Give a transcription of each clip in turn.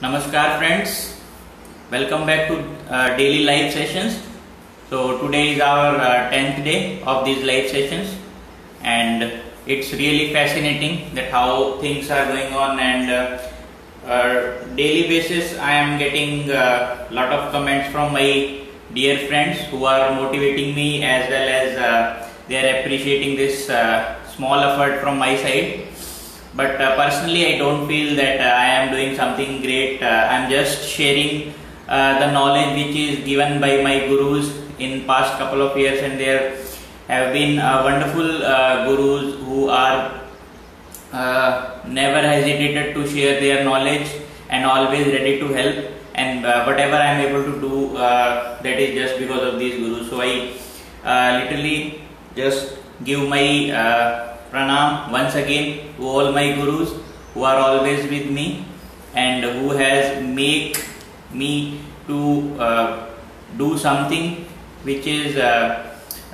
Namaskar friends, welcome back to daily live sessions. So today is our 10th day of these live sessions, and it's really fascinating that how things are going on, and daily basis I am getting a lot of comments from my dear friends who are motivating me, as well as they are appreciating this small effort from my side. But personally I don't feel that I am doing something great. I am just sharing the knowledge which is given by my gurus in past couple of years, and there have been wonderful gurus who are never hesitated to share their knowledge and always ready to help, and whatever I am able to do, that is just because of these gurus. So I literally just give my pranam once again to all my gurus who are always with me and who has make me to do something which is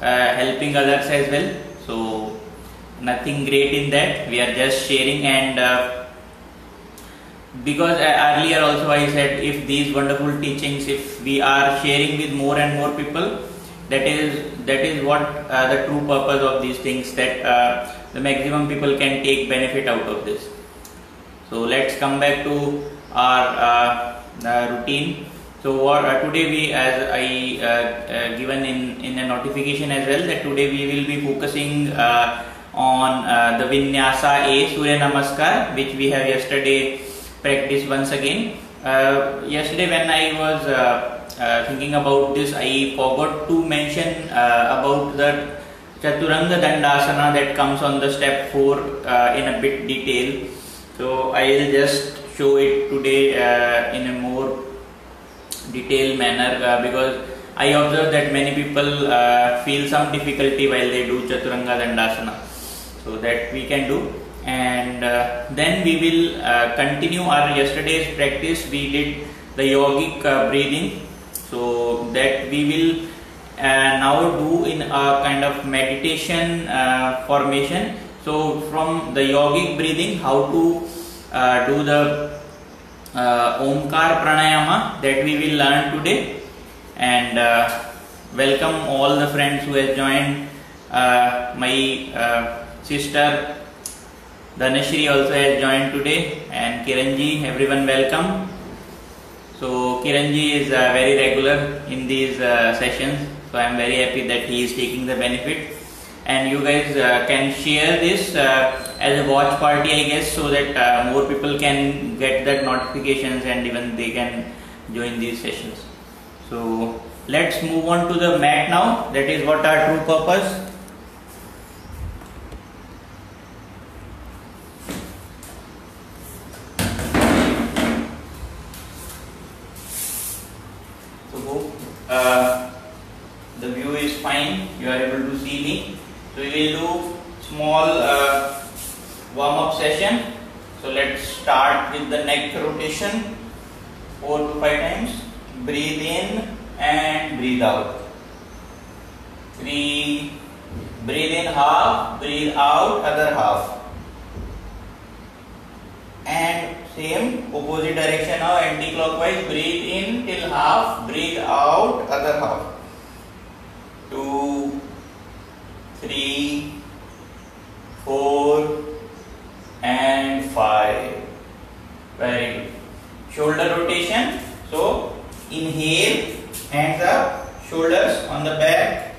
helping others as well. So nothing great in that, we are just sharing. And because earlier also I said, if these wonderful teachings, if we are sharing with more and more people, that is what the true purpose of these things, that the maximum people can take benefit out of this. So let's come back to our routine. So today we, as I given in a notification as well, that today we will be focusing on the Vinyasa A, Surya Namaskar, which we have yesterday practiced once again. Yesterday when I was thinking about this, I forgot to mention about the Chaturanga Dandasana that comes on the step 4 in a bit detail. So I will just show it today in a more detailed manner, because I observe that many people feel some difficulty while they do Chaturanga Dandasana. So that we can do, and then we will continue our yesterday's practice. We did the yogic breathing, so that we will now do in a kind of meditation formation. So from the yogic breathing, how to do the Omkar Pranayama, that we will learn today. And welcome all the friends who have joined. My sister Dhanashri also has joined today, and Kiranji, everyone welcome. So Kiranji is very regular in these sessions, so I am very happy that he is taking the benefit, and you guys can share this as a watch party, I guess, so that more people can get that notifications and even they can join these sessions. So let's move on to the mat now. That is what our true purpose. The view is fine, you are able to see me. So we will do small warm-up session. So let's start with the neck rotation 4 to 5 times. Breathe in and breathe out. 3. Breathe in half, breathe out other half. And same opposite direction now, anti-clockwise. Breathe in till half, breathe out other half. 2, 3, 4 and 5. Very good. Shoulder rotation. So inhale, hands up, shoulders on the back,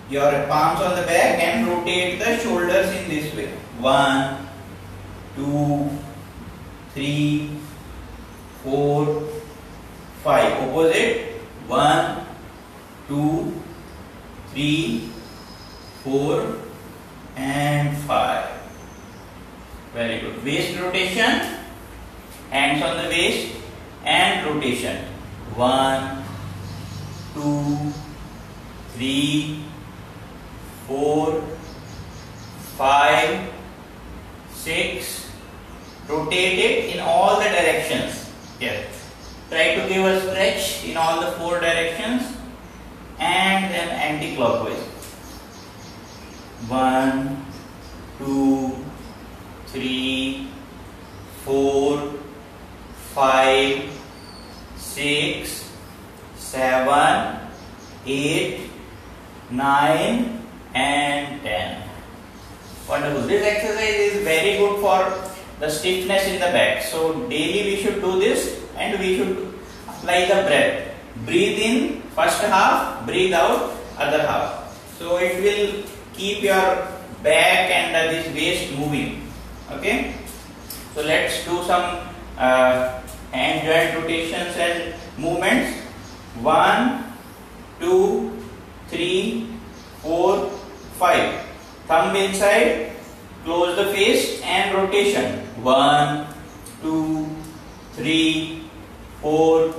your palms on the back, and rotate the shoulders in this way. 1, 2, 3, 4, 5. Opposite. 1, 2, 3, 4 and 5. Very good. Waist rotation. Hands on the waist and rotation. 1, 2, 3, 4, 5, 6. Rotate it in all the directions. Yes. Try to give a stretch in all the 4 directions, and then anti-clockwise. 1, 2, 3, 4, 5, 6, 7, 8, 9 and 10. Wonderful. This exercise is very good for the stiffness in the back. So daily we should do this and we should apply the breath. Breathe in first half, breathe out other half. So it will keep your back and this waist moving. Okay. So let's do some hand joint rotations and movements. 1, 2, 3, 4, 5. Thumb inside, close the face and rotation. 1, 2, 3, 4,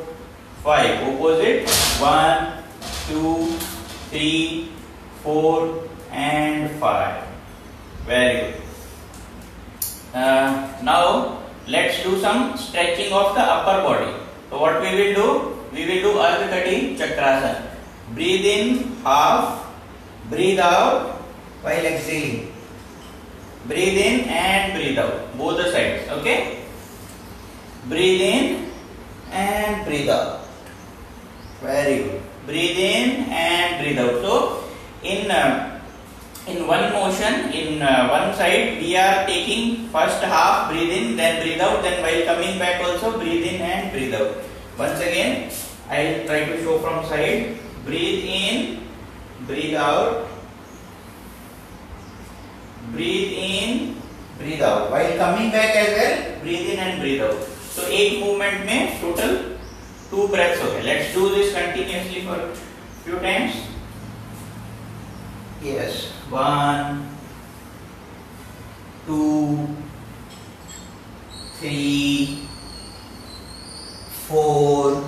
5. Opposite. 1, 2, 3, 4 and 5. Very good. Now let's do some stretching of the upper body. So what we will do? We will do Ardha Kati Chakrasana. Breathe in half, breathe out while exhaling. Breathe in and breathe out, both the sides. Okay. Breathe in and breathe out. Very good. Breathe in and breathe out. So in one motion, in one side, we are taking first half, breathe in, then breathe out. Then while coming back also, breathe in and breathe out. Once again, I will try to show from side. Breathe in, breathe out. Breathe in, breathe out. While coming back as well, breathe in and breathe out. So एक movement में total 2 breaths हो गए. Let's do this continuously for few times. Yes. 1, 2, 3, 4,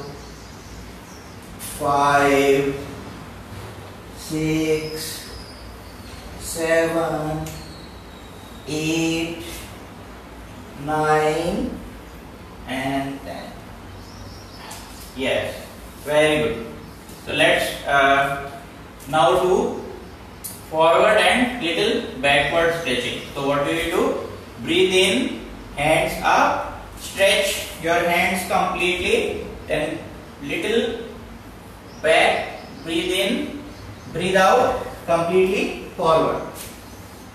5, 6, 7, 8, 9 and 10. Yes, very good. So let's now do forward and little backward stretching. So what do you do? Breathe in, hands up, stretch your hands completely, then little back, breathe in, breathe out, completely forward.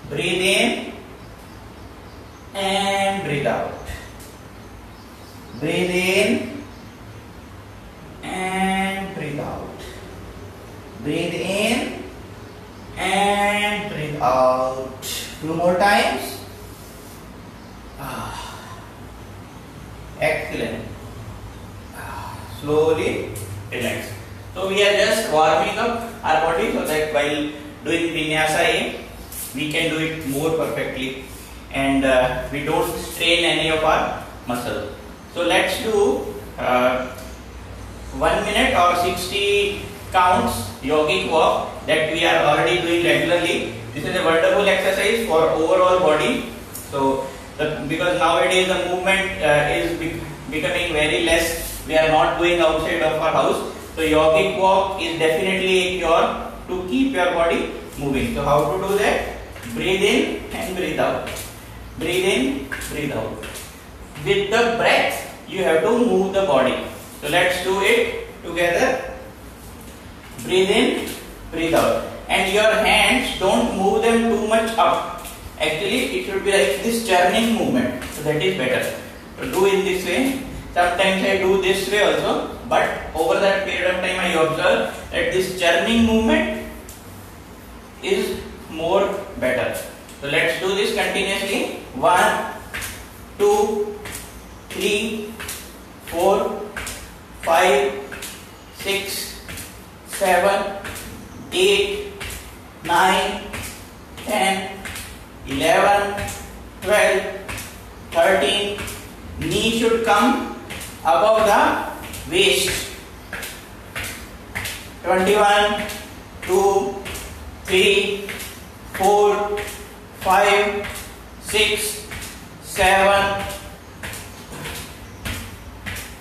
Breathe in and breathe out. Breathe in and breathe out. Breathe in and breathe out. 2 more times. Excellent. Slowly relax. So we are just warming up our body so that while doing Vinyasa A, we can do it more perfectly and we don't strain any of our muscles. So let's do 1 minute or 60 counts yogic walk that we are already doing regularly. This is a wonderful exercise for overall body. So because nowadays the movement is becoming very less, we are not going outside of our house. So yogic walk is definitely a cure to keep your body moving. So how to do that? Breathe in and breathe out. Breathe in, breathe out. With the breath, you have to move the body. So let's do it together. Breathe in, breathe out. And your hands, don't move them too much up. Actually, it should be like this churning movement. So that is better. So do in this way. Sometimes I do this way also. But over that period of time, I observe that this churning movement is more better. So let's do this continuously. 1, 2, 3, 4, 5, 6, 7, 8, 9, 10, 11, 12, 13. Knee should come above the waist. 21, 2, 3, 4, 5, 6, 7,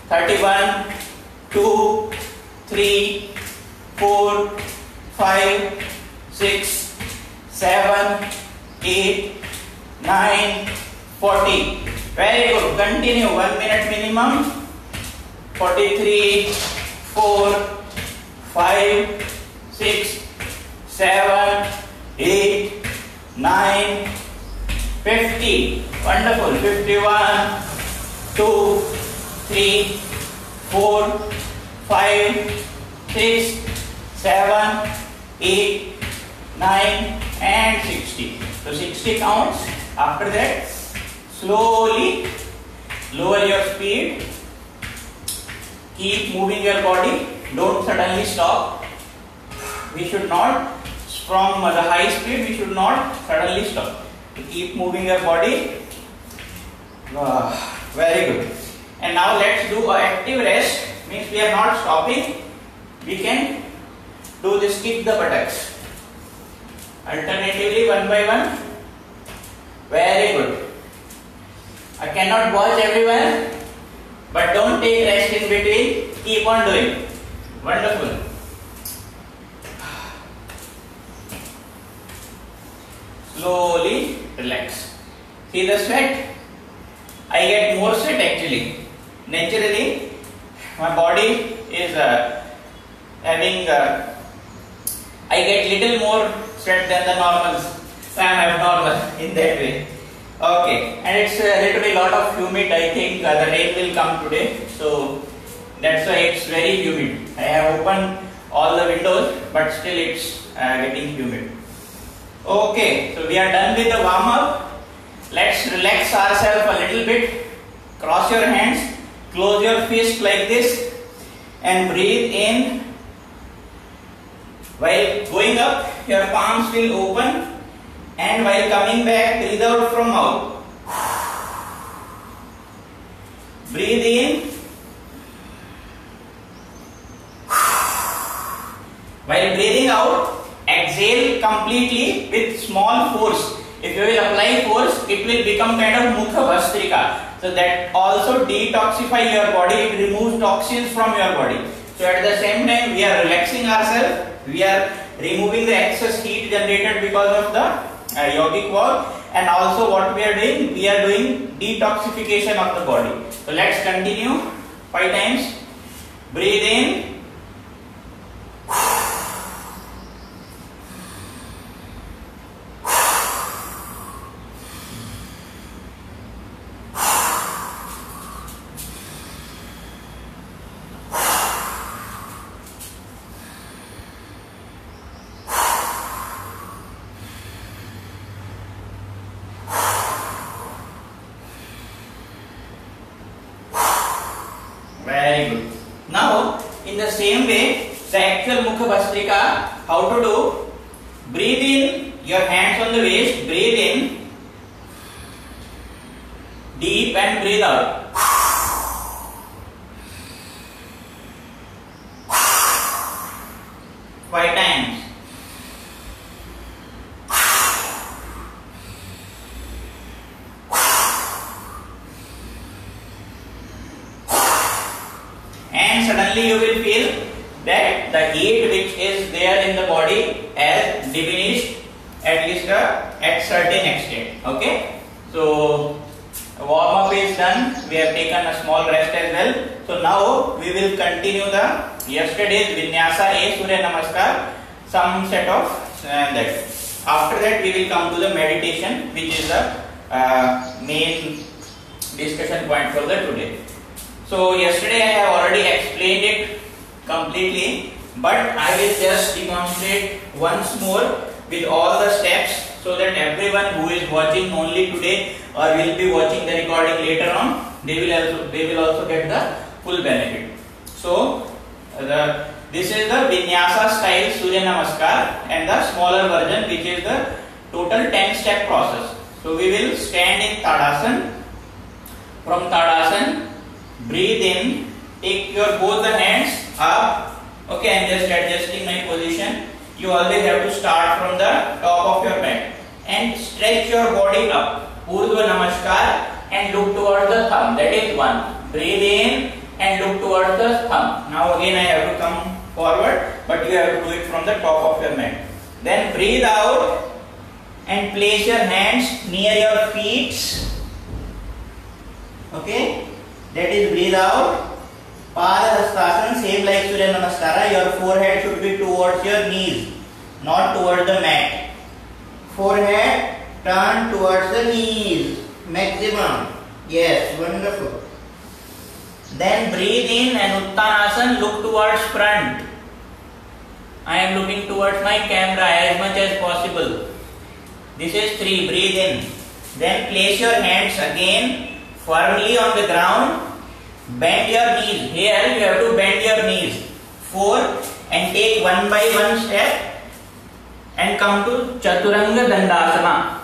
31, 2, 3, 4, 5, 6, 7, 8, 9, 40. Very good. Continue 1 minute minimum. 43, 4, 5, 6, 7, 8, 9, 50. Wonderful. 51, 2, 3, 4, 5, 6, 7, 8, 9 and 60. So 60 counts. After that, slowly lower your speed. Keep moving your body. Don't suddenly stop. We should not, from the high speed, we should not suddenly stop. Keep moving your body. Very good. And now let's do an active rest. Means we are not stopping. We can do this, kick the buttocks. Alternatively, one by one. Very good. I cannot watch everyone, but don't take rest in between. Keep on doing. Wonderful. Slowly relax. See the sweat? I get more sweat actually. Naturally, my body is having. I get little more sweat than the normals. So I am abnormal in that way. Okay, and it's literally lot of humid. I think the rain will come today, so that's why it's very humid. I have opened all the windows, but still it's getting humid. Okay, so we are done with the warm up. Let's relax ourselves a little bit. Cross your hands, close your fist like this, and breathe in. While going up, your palms will open, and while coming back, breathe out from mouth. Breathe in. While breathing out, exhale completely with small force. If you will apply force, it will become kind of Mukha Bhastrika. So that also detoxify your body, it removes toxins from your body. So at the same time, we are relaxing ourselves, we are removing the excess heat generated because of the yogic work, and also what we are doing detoxification of the body. So let's continue 5 times. Breathe in. Very good. Now, in the same way, the actual Mukha Bhastrika, how to do? Breathe in, your hands on the waist, breathe in, deep, and breathe out. 5 times. And suddenly you will feel that the heat which is there in the body has diminished, at least at certain extent. Okay, so warm up is done. We have taken a small rest as well. So now we will continue the yesterday's Vinyasa A Surya Namaskar, some set of that. After that we will come to the meditation, which is the main discussion point for the today. So yesterday I have already explained it completely, but I will just demonstrate once more with all the steps, so that everyone who is watching only today or will be watching the recording later on, they will also get the full benefit. So this is the Vinyasa style Surya Namaskar, and the smaller version, which is the total 10-step process. So we will stand in Tadasana. From Tadasana, breathe in, take your both the hands up. Okay, I am just adjusting my position. You always have to start from the top of your back and stretch your body up. Urdhva Namaskar, and look towards the thumb. That is one. Breathe in and look towards the thumb. Now again I have to come forward, but you have to do it from the top of your mat. Then breathe out and place your hands near your feet. Okay, that is breathe out. Padahastasana, same like Surya Namaskara, your forehead should be towards your knees, not towards the mat. Forehead turn towards the knees, maximum. Yes, wonderful. Then breathe in and Uttanasana, look towards front. I am looking towards my camera as much as possible. This is 3, breathe in. Then place your hands again firmly on the ground. Bend your knees. Here you have to bend your knees. 4 and take one by one step and come to Chaturanga Dandasana.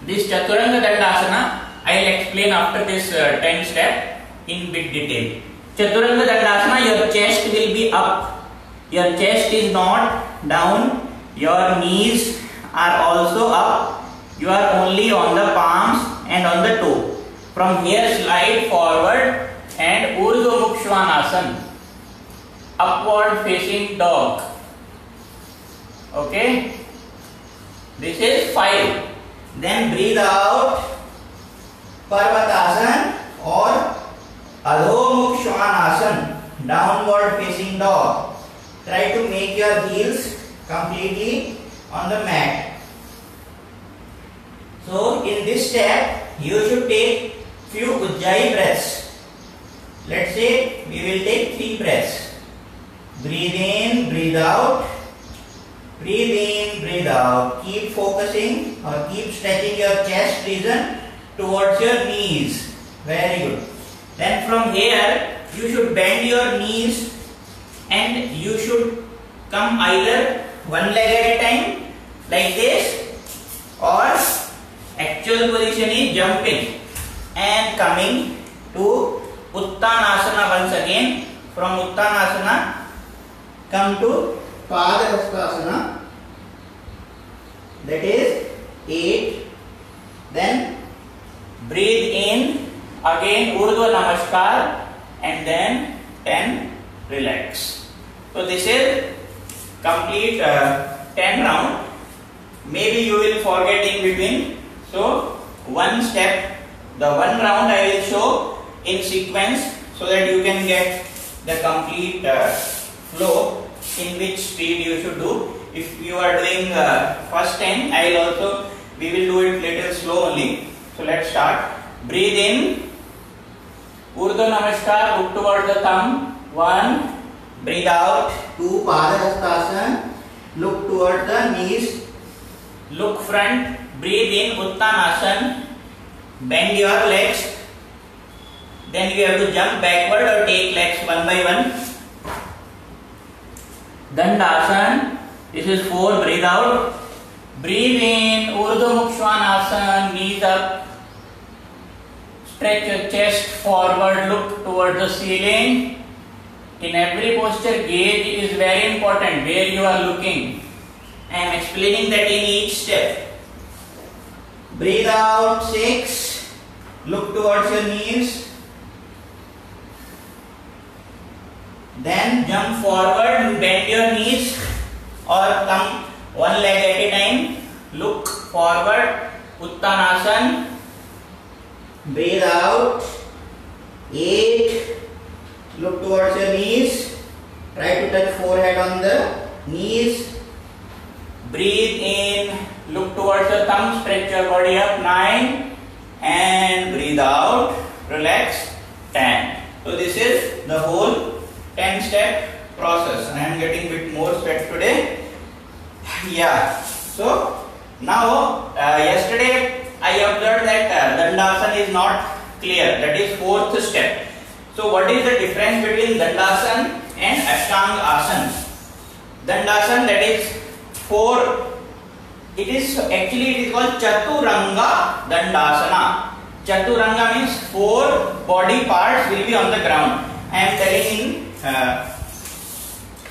This Chaturanga Dandasana I will explain after this 10 step in big detail. Chaturanga Dandasana, your chest will be up. Your chest is not down. Your knees are also up. You are only on the palms and on the toe. From here slide forward and Urdhva Mukha Svanasana, upward facing dog. Okay, this is 5. Then breathe out Parvatasana or Adho Mukha Svanasana, downward facing dog. Try to make your heels completely on the mat. So in this step you should take few Ujjayi breaths. Let's say we will take 3 breaths. Breathe in, breathe out. Breathe in, breathe out. Keep focusing or keep stretching your chest region towards your knees. Very good. Then from here you should bend your knees and you should come either one leg at a time like this, or actual position is jumping and coming to Uttanasana once again. From Uttanasana come to Padahastasana, that is 8. Then breathe in again Urdhva Namaskar and then 10 relax. So this is complete 10 round. Maybe you will forget in between. So one step, the one round I will show in sequence so that you can get the complete flow in which speed you should do. If you are doing first 10, I will also, we will do it little slow only. So let's start. Breathe in, Urdhva Namaskar, look towards the thumb. 1. Breathe out. 2. Padahastasana, look towards the knees. Look front. Breathe in Uttanasana. Bend your legs. Then you have to jump backward or take legs one by one. Dandasana. This is 4. Breathe out. Breathe in Urdhva Mukha Svanasana. Knees up. Stretch your chest forward. Look towards the ceiling. In every posture, gaze is very important. Where you are looking. I am explaining that in each step. Breathe out. 6. Look towards your knees. Then jump forward and bend your knees or come one leg at a time. Look forward. Uttanasana. Breathe out. 8. Look towards your knees. Try to touch forehead on the knees. Breathe in. Look towards the thumb. Stretch your body up. 9. And breathe out. Relax. 10. So this is the whole 10 step process. I am getting bit more sweat today. Yeah. So now yesterday I observed that Dandasana is not clear. That is 4th step. So what is the difference between Dandasana and Ashtanga Asana? Dandasana, that is 4. It is called Chaturanga Dandasana. Chaturanga means 4 body parts will be on the ground. I am telling in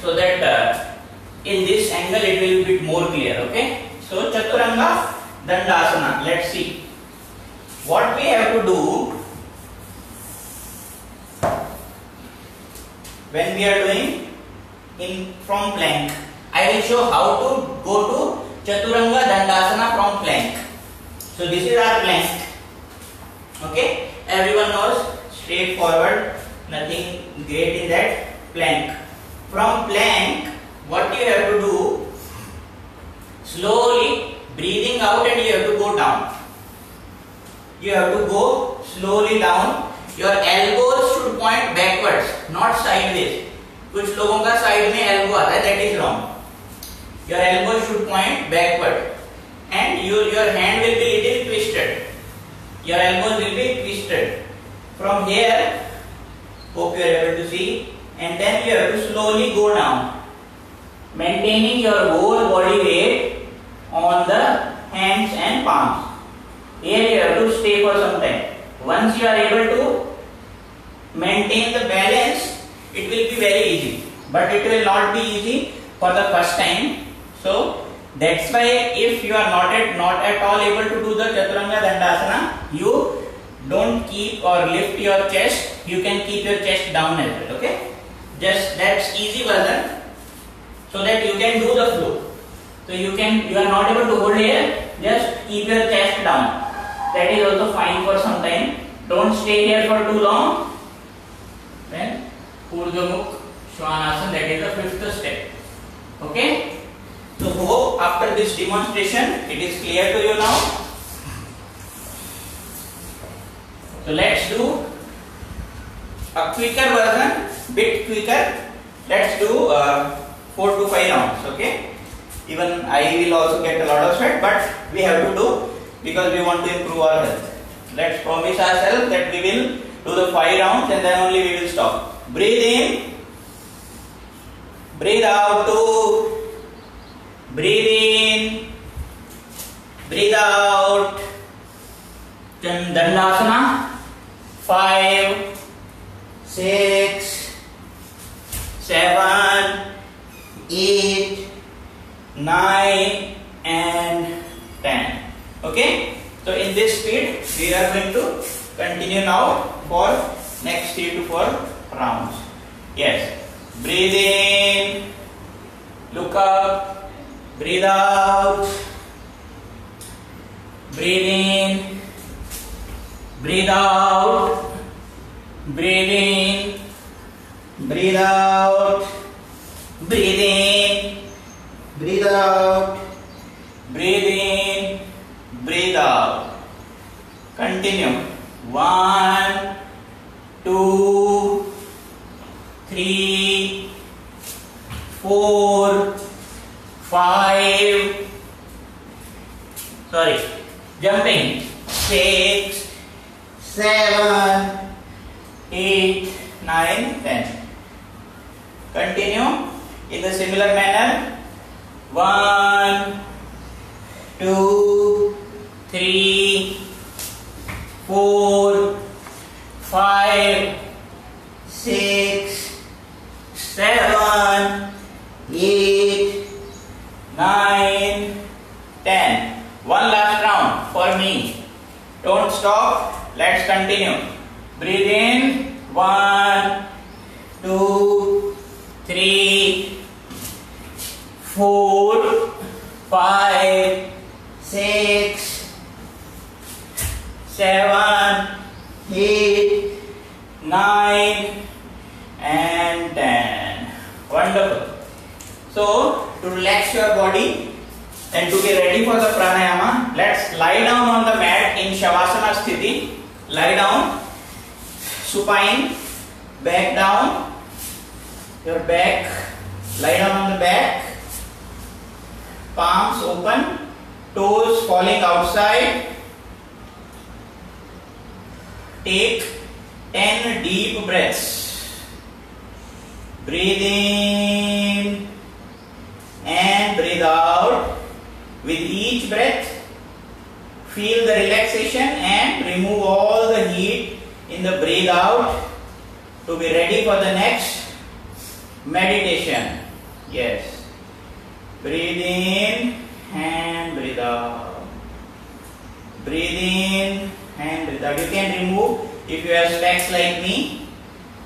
so that in this angle it will be more clear. Okay. So Chaturanga Dandasana. Let's see what we have to do when we are doing in from plank. I will show how to go to Chaturanga Dandasana from plank. So this is our plank. Okay, everyone knows, straight forward, Nothing great in that. Plank. From plank, what you have to do? Slowly breathing out and you have to go down. You have to go slowly down. Your elbows should point backwards, not sideways. कुछ लोगों का side में elbow आता है, that is wrong. Your elbow should point backward, and your hand will be little twisted. Your elbows will be twisted. From here, hope you are able to see, and then you have to slowly go down, maintaining your whole body weight on the hands and palms. Here you have to stay for some time. Once you are able to maintain the balance, it will be very easy. But it will not be easy for the first time. So that's why if you are not at all able to do the Chaturanga Dandasana, you don't keep or lift your chest. You can keep your chest down as well. Okay? Just that's easy version, so that you can do the flow. So you are not able to hold here. Just keep your chest down. That is also fine for some time. Don't stay here for too long. Then Urdhva Mukh Svanasana, that is the fifth step. Okay? So hope after this demonstration it is clear to you now. So let's do a quicker version, bit quicker. Let's do 4 to 5 rounds. Okay? Even I will also get a lot of sweat, but we have to do because we want to improve our health. Let's promise ourselves that we will do the 5 rounds and then only we will stop. Breathe in, breathe out, 2, breathe in, breathe out. Dandasana, 5, 6, 7, 8, 9 and 10. Okay, so in this speed we are going to continue now for next 3 to 4 rounds. Yes, breathe in, look up, breathe out, breathe in, breathe out, breathe in, breathe out, breathe in, breathe out, breathe in, breathe out. Continue. 1, 2, 3, 4, 5. Sorry. Jumping. 6, 7, 8, 9, 10. Continue in the similar manner. 1, 2, 3, 4, 5, 6, 7, 8, 9, 10. One last round for me. Don't stop. Let's continue. Breathe in. 1, 2, 3, 4, 5, 6, 7, 8, 9 and 10. Wonderful. So to relax your body and to get ready for the pranayama, let's lie down on the mat in Shavasana Sthiti. Lie down, supine, back down, your back, lie down on the back, palms open, toes falling outside. Take 10 deep breaths. Breathe in and breathe out. With each breath, feel the relaxation and remove all the heat in the breathe out to be ready for the next meditation. Yes. Breathe in and breathe out. Breathe in and breathe out. You can remove, if you have specs like me,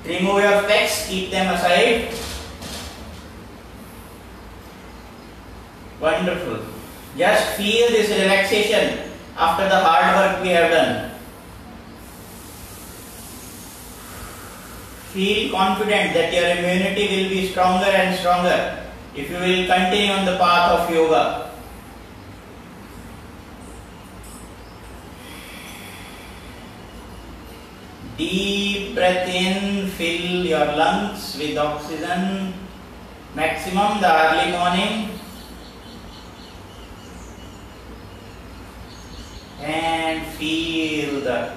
remove your specs, keep them aside. Wonderful. Just feel this relaxation after the hard work we have done. feel confident that your immunity will be stronger and stronger if you will continue on the path of yoga. Deep breath in, fill your lungs with oxygen maximum the early morning, and feel the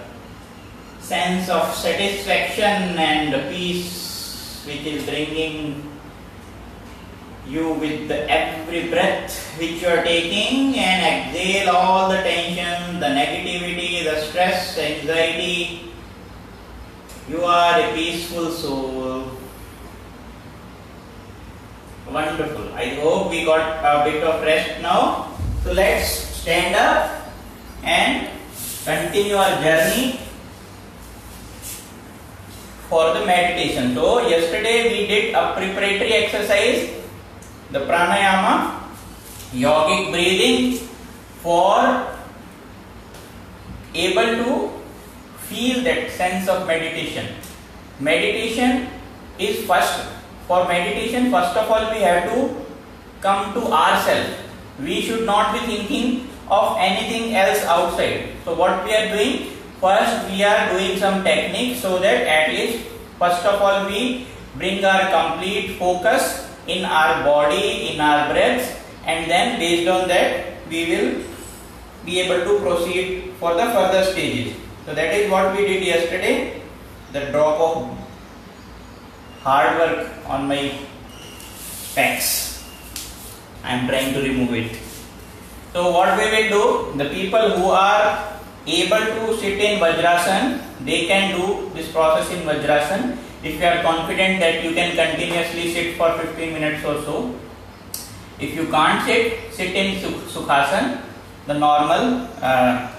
sense of satisfaction and peace which is bringing you with every breath which you are taking, and exhale all the tension, the negativity, the stress, anxiety. You are a peaceful soul. Wonderful. I hope we got a bit of rest now. So let's stand up and continue our journey for the meditation. So yesterday we did a preparatory exercise, the pranayama, yogic breathing, for able to feel that sense of meditation. Meditation is first. For meditation, first of all, we have to come to ourselves. We should not be thinking of anything else outside. So what we are doing? First, we are doing some technique so that at least first of all we bring our complete focus in our body, in our breaths, and then based on that we will be able to proceed for the further stages. So that is what we did yesterday. The drop of hard work on my specs. I am trying to remove it. So what we will do, the people who are able to sit in Vajrasan, they can do this process in Vajrasan. If you are confident that you can continuously sit for 15 minutes or so. If you can't sit in Sukhasan, the normal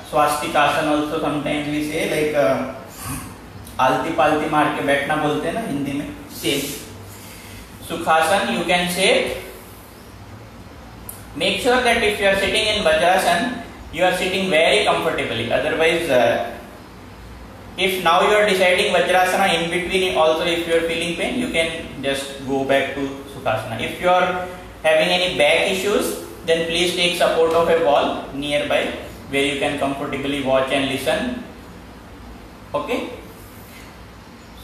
Swastikasana also sometimes we say, like आलती पालती मार के बैठना बोलते हैं ना हिंदी में, same. Sukhasan you can say. Make sure that if you are sitting in Vajrasan, you are sitting very comfortably. Otherwise, if now you are deciding Vajrasana, in between also if you are feeling pain, you can just go back to Sukhasana. If you are having any back issues, then please take support of a wall nearby where you can comfortably watch and listen. Okay.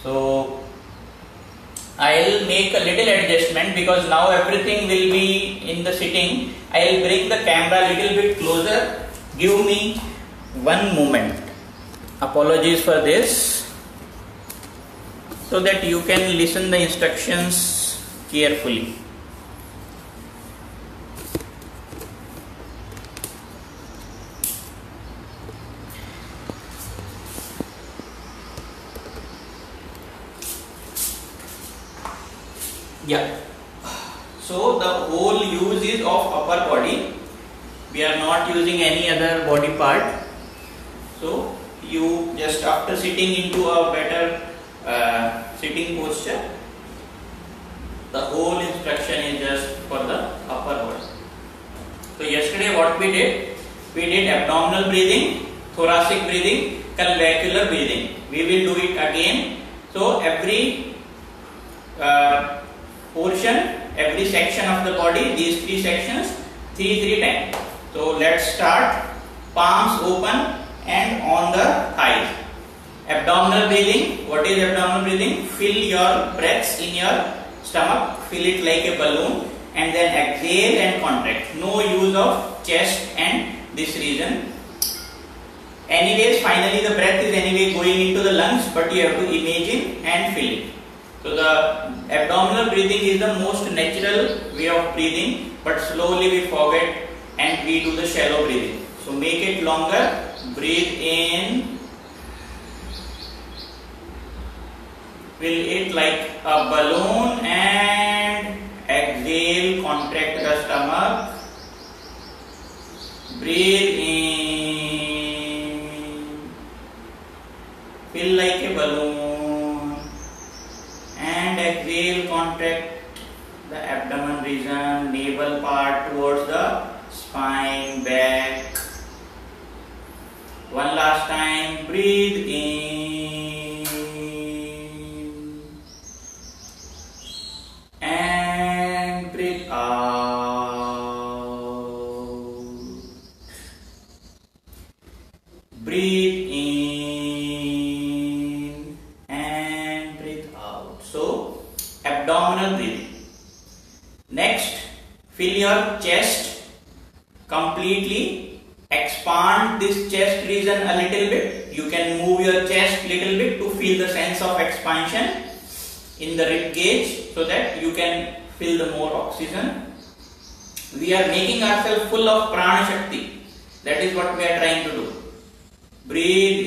So I'll make a little adjustment because now everything will be in the sitting. I'll bring the camera a little bit closer. Give me one moment. Apologies for this, so that you can listen the instructions carefully. Yeah. So the whole use is of upper body. We are not using any other body part. So you just after sitting into a better sitting posture, the whole instruction is just for the upper body. So yesterday what we did abdominal breathing, thoracic breathing, clavicular breathing. We will do it again. So every portion, every section of the body, these three sections, three times. So let's start. Palms open and on the thighs. Abdominal breathing. What is abdominal breathing? Fill your breaths in your stomach, fill it like a balloon, and then exhale and contract. No use of chest and this region. Anyways, finally the breath is anyway going into the lungs, but you have to imagine and feel it. So the abdominal breathing is the most natural way of breathing, but slowly we forget and we do the shallow breathing. So make it longer. Breathe in, fill it like a balloon, and exhale, contract the stomach. Breathe in, fill like a balloon, and exhale, contract the abdomen region, navel part towards the spine, back. One last time, breathe in, fill your chest completely. Expand this chest region a little bit. You can move your chest little bit to feel the sense of expansion in the rib cage, so that you can feel the more oxygen. We are making ourselves full of prana shakti. That is what we are trying to do. Breathe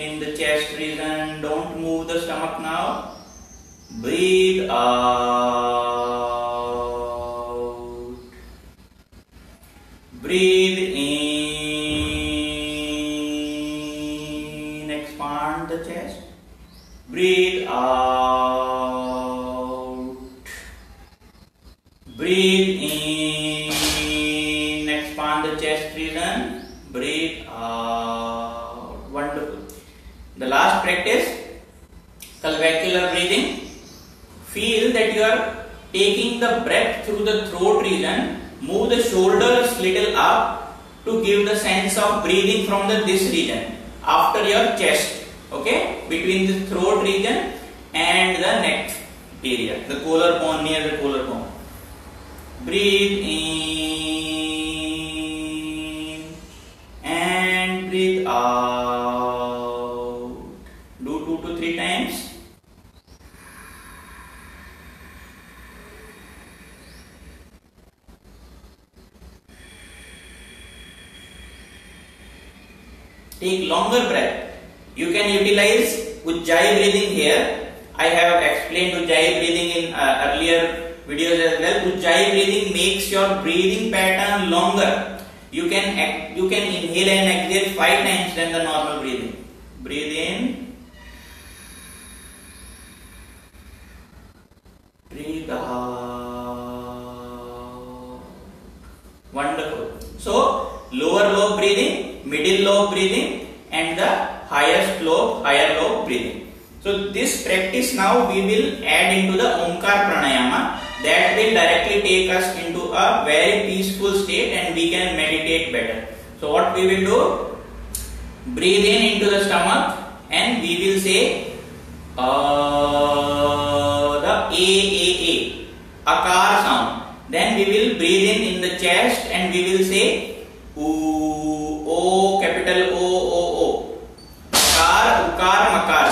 in the chest region. Don't move the stomach now. Breathe out. Breathe in. Expand the chest. Breathe out. Breathe in. Expand the chest region. Breathe out. Wonderful. The last practice, clavicular breathing. Feel that you are taking the breath through the throat region. Move the shoulders little up to give the sense of breathing from this region after your chest. Okay, between the throat region and the neck area, the collarbone, near the collarbone. Breathe in and breathe out. Do 2 to 3 times. Take longer breath. You can utilize Ujjayi breathing here. I have explained Ujjayi breathing in earlier videos as well. Ujjayi breathing makes your breathing pattern longer. You can inhale and exhale 5 times than the normal breathing. Breathe in. Breathe out. Wonderful. So lower lobe breathing, middle lobe breathing, and the higher lobe breathing. So this practice now we will add into the Omkar Pranayama. That will directly take us into a very peaceful state and we can meditate better. So what we will do? Breathe in into the stomach and we will say the A, Akar sound. Then we will breathe in the chest and we will say Oo, O, capital O. Akar, Ukar, Makar.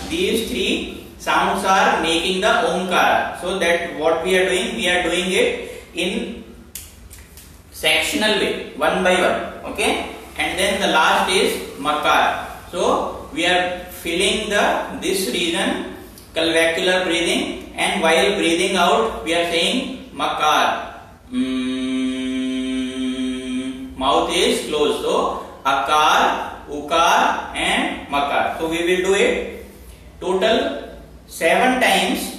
These 3 sounds are making the Omkara. So that what we are doing it in sectional way, one by one. Okay, and then the last is Makar. So we are filling this region, clavicular breathing, and while breathing out we are saying Makar. Mouth is closed. So Akar, Ukar and Makar. So we will do it total 7 times.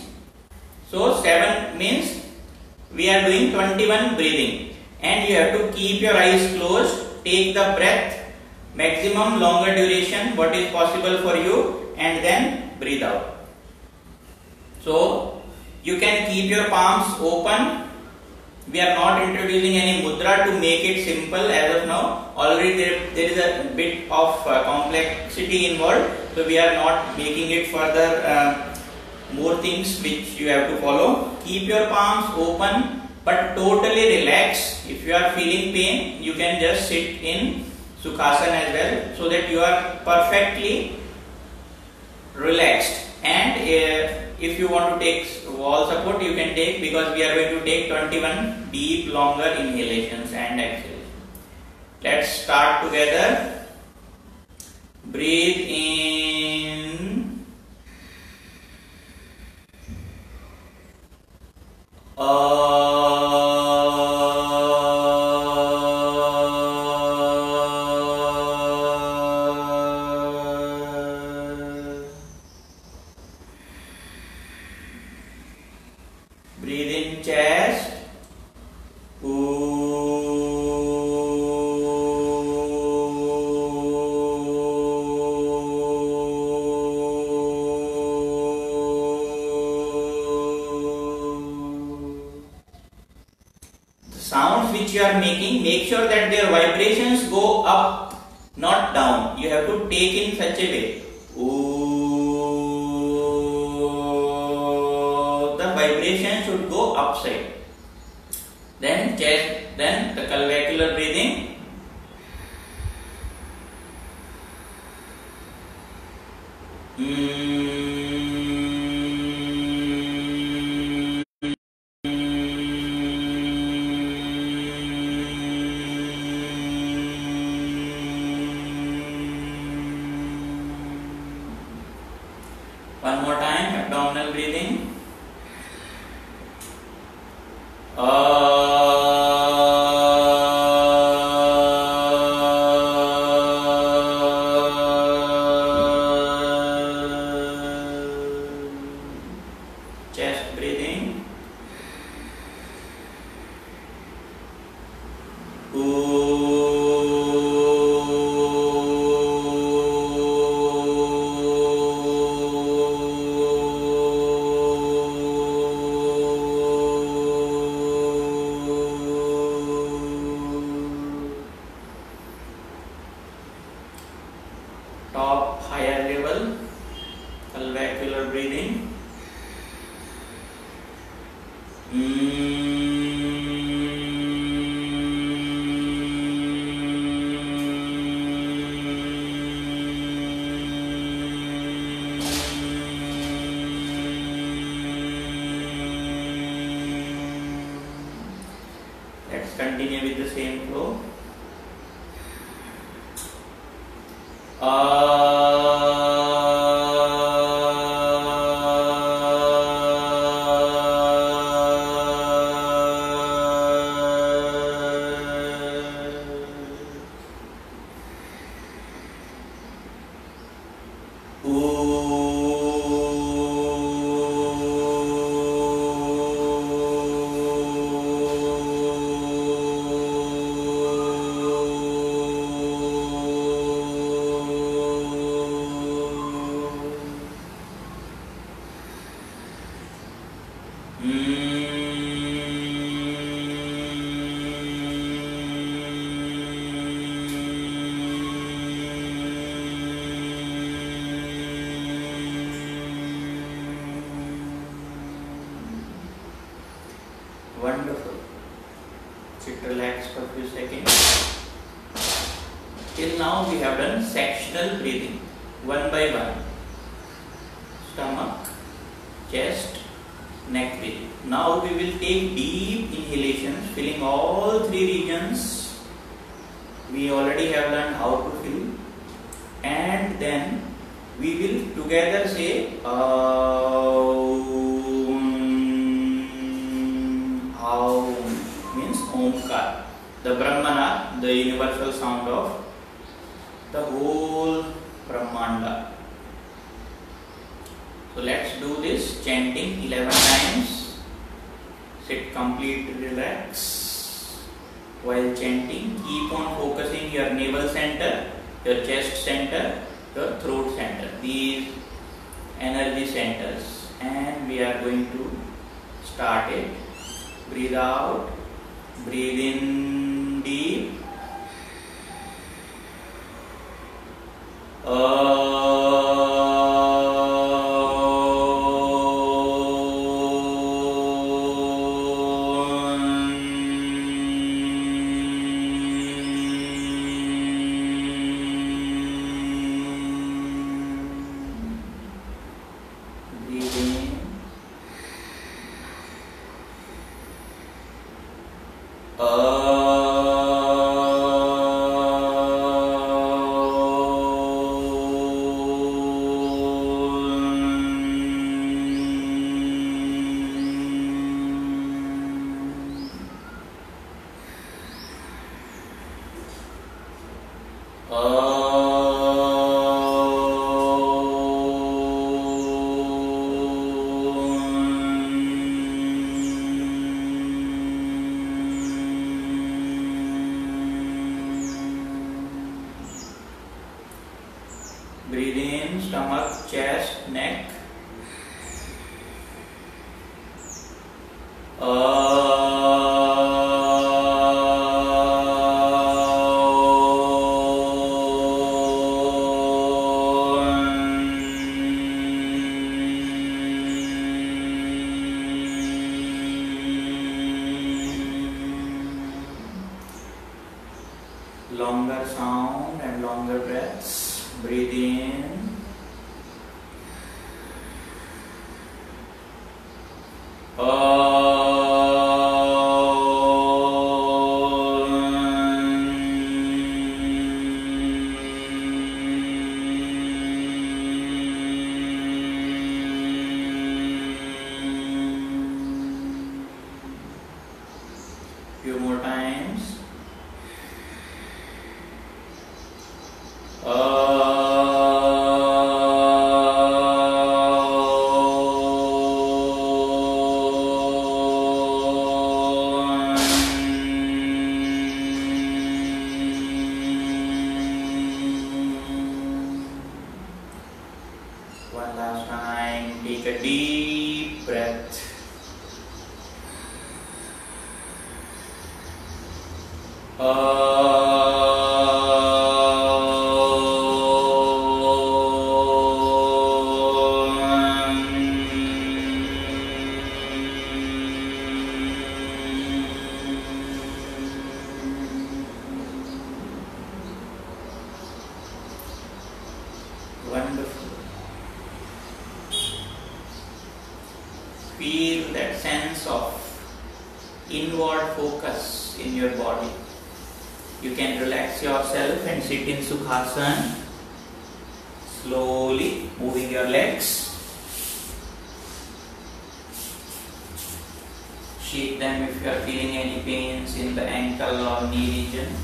So 7 means we are doing 21 breathing, and you have to keep your eyes closed. Take the breath, maximum longer duration what is possible for you, and then breathe out. So you can keep your palms open. We are not introducing any mudra to make it simple as of now. Already there is a bit of complexity involved, so we are not making it further more things which you have to follow. Keep your palms open but totally relax. If you are feeling pain, you can just sit in Sukhasana as well, so that you are perfectly relaxed. And if you want to take wall support, you can take, because we are going to take 21 deep longer inhalations and exhalations. Let's start together. Breathe in. Breathe in chest. The sounds which you are making, make sure that their vibrations go up, not down. You have to take in such a way. The vibration should go up upside. Then chest, then the clavicular breathing. One more time, abdominal breathing. Chest breathing. Top higher level, clavicular breathing. Let's continue with the same flow. Wonderful. Sit relaxed for a few seconds. Till now we have done sectional breathing, one by one. Stomach, chest, neck breathing. Now we will take deep inhalations, filling all three regions. We already have learned how to fill, and then we will together say means Omkar, the Brahmana, the universal sound of the whole Brahmanda. So let's do this chanting 11 times. Sit completely relaxed. While chanting, keep on focusing your navel center, your chest center, your throat center, these energy centers, and we are going to start it. Breathe out, breathe in deep. Breathe in. Breathe in, stomach, chest, neck. Breathe in. Few more times. One last time, take a deep breath. Wonderful. Feel that sense of inward focus in your body. You can relax yourself and sit in Sukhasana, slowly moving your legs. Shake them if you are feeling any pains in the ankle or knee region.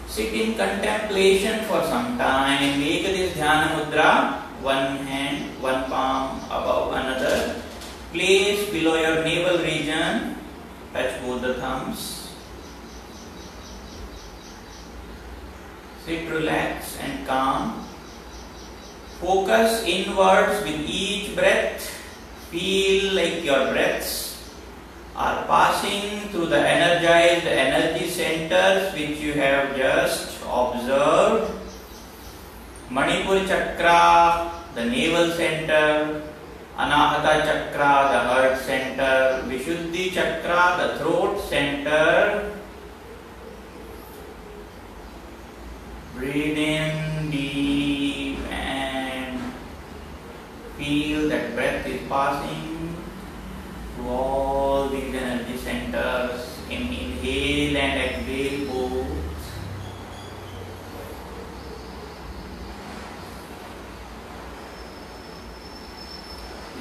Sit in contemplation for some time. Make this Dhyana Mudra, one hand, one palm above another. Place below your navel region. Touch both the thumbs. Sit, relax and calm. Focus inwards with each breath. Feel like your breaths are passing through the energized energy centers which you have just observed. Manipur Chakra, the navel center. Anahata Chakra, the heart center. Vishuddhi Chakra, the throat center. Breathe in deep and feel that breath is passing through all these energy centers. Inhale and exhale both.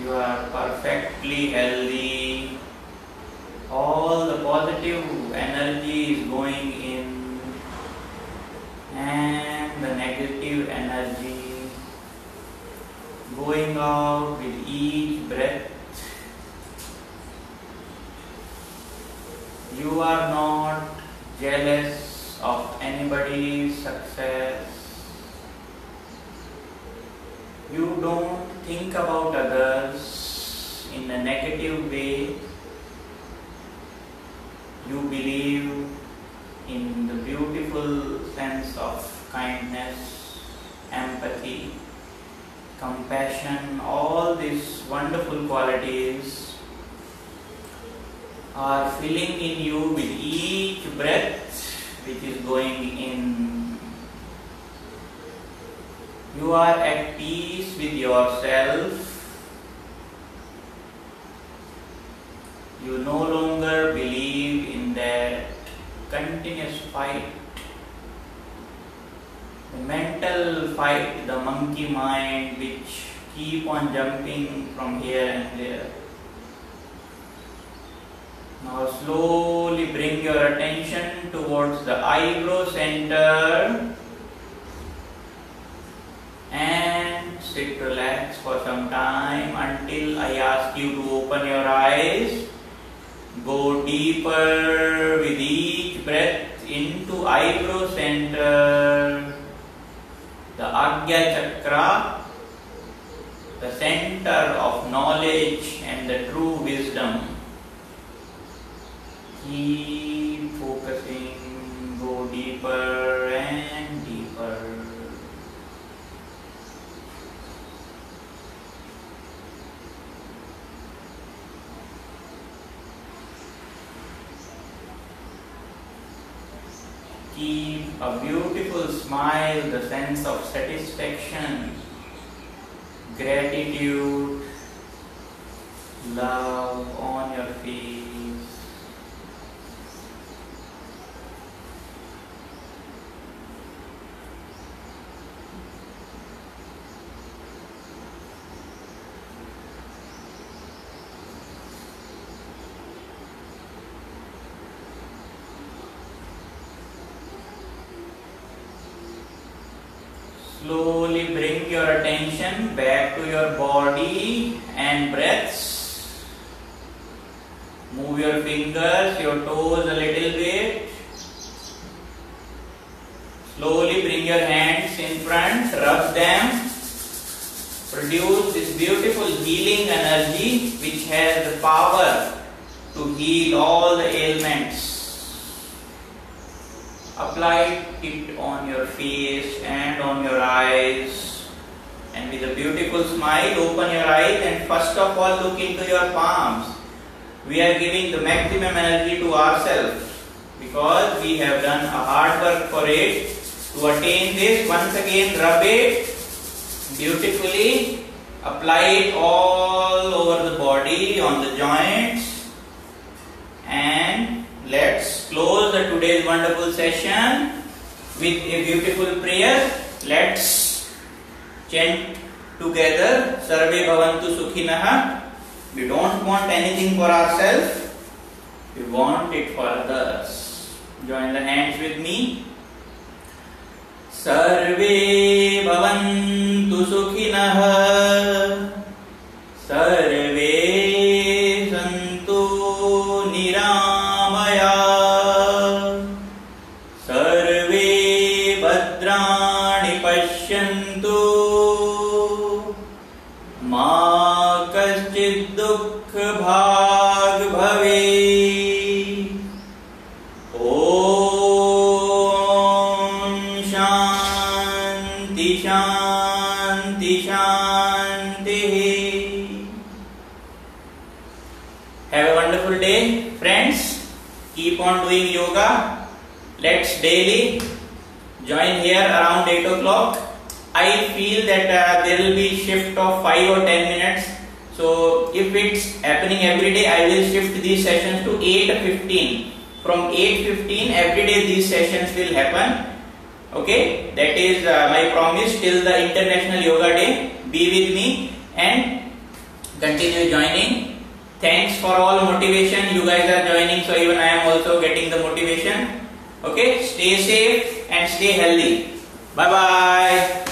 You are perfectly healthy. All the positive energy is going in and the negative energy going out with each breath. You are not jealous of anybody's success. You don't think about others in a negative way. You believe in the beautiful sense of kindness, empathy, compassion. All these wonderful qualities are filling in you with each breath which is going in. You are at peace with yourself. You no longer believe in that continuous fight, the mental fight, the monkey mind which keep on jumping from here and there. Now slowly bring your attention towards the eyebrow center and sit relax for some time until I ask you to open your eyes. Go deeper with each breath into eyebrow center, the Agya Chakra, the center of knowledge and the true wisdom. Keep focusing, go deeper and deeper. Keep a beautiful smile, the sense of satisfaction, gratitude, love on your face. Slowly bring your attention back to your body and breaths. Move your fingers, your toes a little bit. Slowly bring your hands in front, rub them. Produce this beautiful healing energy which has the power to heal all the ailments. Apply it on your face and on your eyes, and with a beautiful smile open your eyes and first of all look into your palms. We are giving the maximum energy to ourselves because we have done a hard work for it. To attain this, once again rub it beautifully, apply it all over the body, on the joints, and let's close the today's wonderful session with a beautiful prayer. Let's chant together, Sarve Bhavantu Sukhinah. We don't want anything for ourselves, we want it for others. Join the hands with me. Sarve Bhavantu Sukhinah, Sarve Santu Niramaya, Sarve Bhadrani Pashyantu, Ma Kaschid Dukha Bhag Bhave. Om Shanti Shanti Shanti. Have a wonderful day, friends. Keep on doing yoga. Let's daily join here around 8 o'clock. I feel that there will be shift of 5 or 10 minutes. So if it's happening every day, I will shift these sessions to 8:15. From 8:15 every day these sessions will happen. Okay, that is my promise till the International Yoga Day. Be with me and continue joining. Thanks for all motivation. You guys are joining, so even I am also getting the motivation. Okay, stay safe and stay healthy. Bye bye.